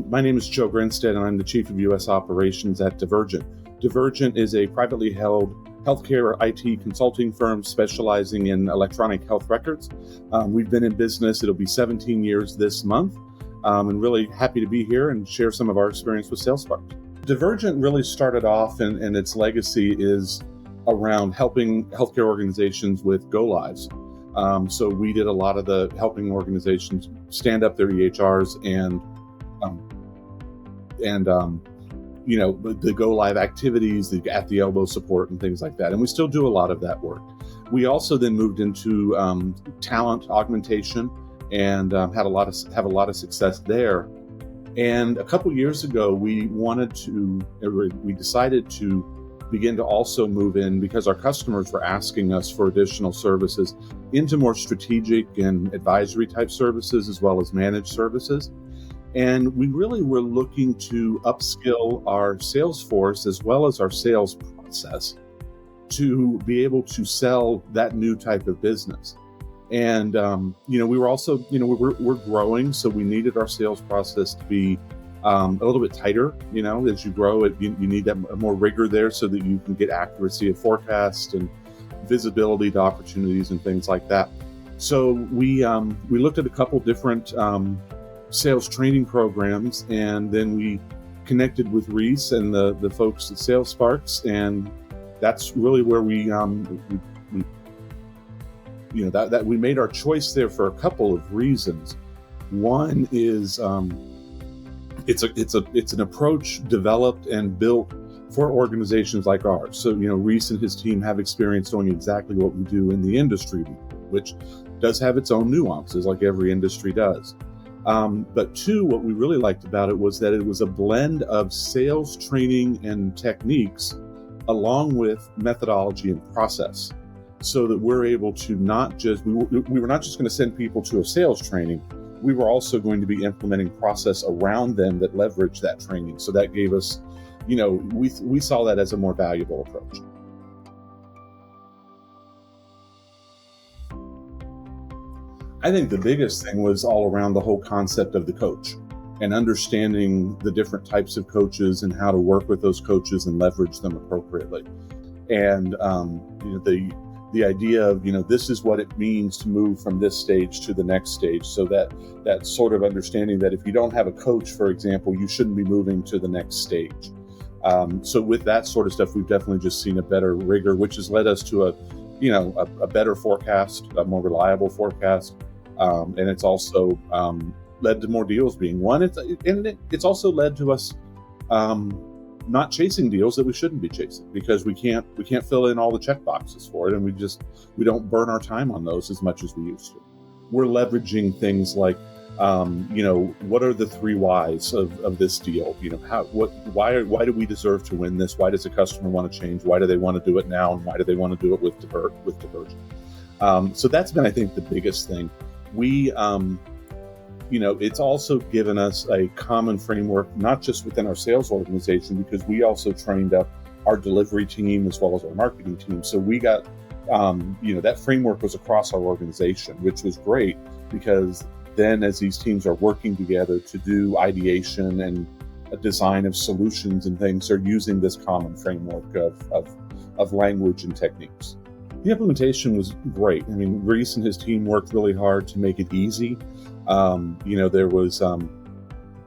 My name is Joe Grinstead, and I'm the Chief of U.S. Operations at Divurgent. Divurgent is a privately held healthcare IT consulting firm specializing in electronic health records. We've been in business, it'll be 17 years this month, and really happy to be here and share some of our experience with SalesSparx. Divurgent really started off, and its legacy is around helping healthcare organizations with go-lives. So we did a lot of the helping organizations stand up their EHRs and the go live activities, the at the elbow support and things like that. And we still do a lot of that work. We also then moved into talent augmentation and have a lot of success there. And a couple years ago, we decided to begin to also move in, because our customers were asking us for additional services, into more strategic and advisory type services as well as managed services. And we really were looking to upskill our sales force as well as our sales process to be able to sell that new type of business. And, we were also, we're growing, so we needed our sales process to be a little bit tighter. As you grow, you need that more rigor there so that you can get accuracy of forecast and visibility to opportunities and things like that. So we looked at a couple different sales training programs, and then we connected with Reese and the folks at SalesSparx, and that's really where we made our choice there for a couple of reasons. One is it's an approach developed and built for organizations like ours. So Reese and his team have experience doing exactly what we do in the industry, which does have its own nuances, like every industry does. But two, what we really liked about it was that it was a blend of sales training and techniques along with methodology and process, so that we're able to we were not just going to send people to a sales training, we were also going to be implementing process around them that leverage that training. So that gave us, we saw that as a more valuable approach. I think the biggest thing was all around the whole concept of the coach and understanding the different types of coaches and how to work with those coaches and leverage them appropriately. And, the idea of, this is what it means to move from this stage to the next stage. So that sort of understanding that if you don't have a coach, for example, you shouldn't be moving to the next stage. So with that sort of stuff, we've definitely just seen a better rigor, which has led us to a better forecast, a more reliable forecast. And it's also led to more deals being won. It's also led to us not chasing deals that we shouldn't be chasing, because we can't fill in all the check boxes for it, and we don't burn our time on those as much as we used to. We're leveraging things like what are the 3 whys of this deal? Why do we deserve to win this? Why does a customer want to change? Why do they want to do it now? And why do they want to do it with Divurgent? So that's been, I think, the biggest thing. We, it's also given us a common framework, not just within our sales organization, because we also trained up our delivery team as well as our marketing team. So we got, that framework was across our organization, which was great, because then as these teams are working together to do ideation and a design of solutions and things, they're using this common framework of language and techniques. The implementation was great. I mean, Reese and his team worked really hard to make it easy. There was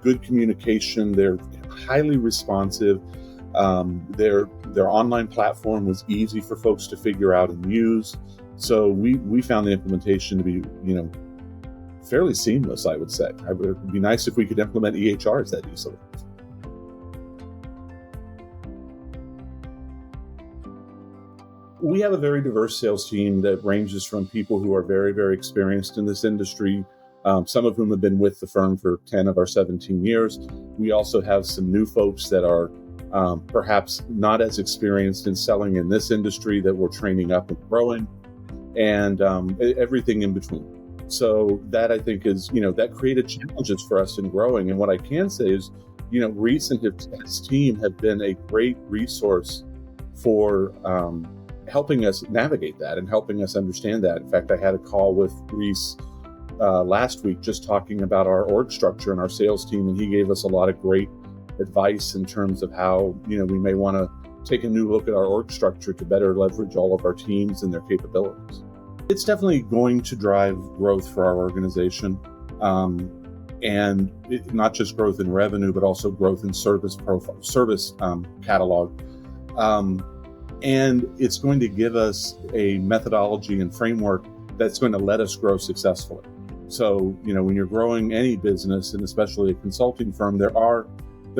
good communication. They're highly responsive. Their online platform was easy for folks to figure out and use. So we found the implementation to be, fairly seamless, I would say. It would be nice if we could implement EHRs that easily. We have a very diverse sales team that ranges from people who are very, very experienced in this industry, some of whom have been with the firm for 10 of our 17 years. We also have some new folks that are perhaps not as experienced in selling in this industry that we're training up and growing, and everything in between. So that, I think, is, that created challenges for us in growing. And what I can say is, Reese and his team have been a great resource for helping us navigate that and helping us understand that. In fact, I had a call with Reese last week just talking about our org structure and our sales team, and he gave us a lot of great advice in terms of how, we may want to take a new look at our org structure to better leverage all of our teams and their capabilities. It's definitely going to drive growth for our organization, and not just growth in revenue, but also growth in service catalog. And it's going to give us a methodology and framework that's going to let us grow successfully. So, when you're growing any business, and especially a consulting firm, there are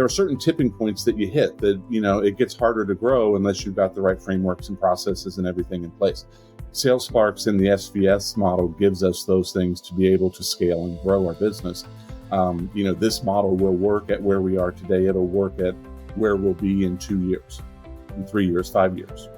certain tipping points that you hit that, it gets harder to grow unless you've got the right frameworks and processes and everything in place. SalesSparx in the SVS model gives us those things to be able to scale and grow our business. This model will work at where we are today. It'll work at where we'll be in 2 years, in 3 years, 5 years.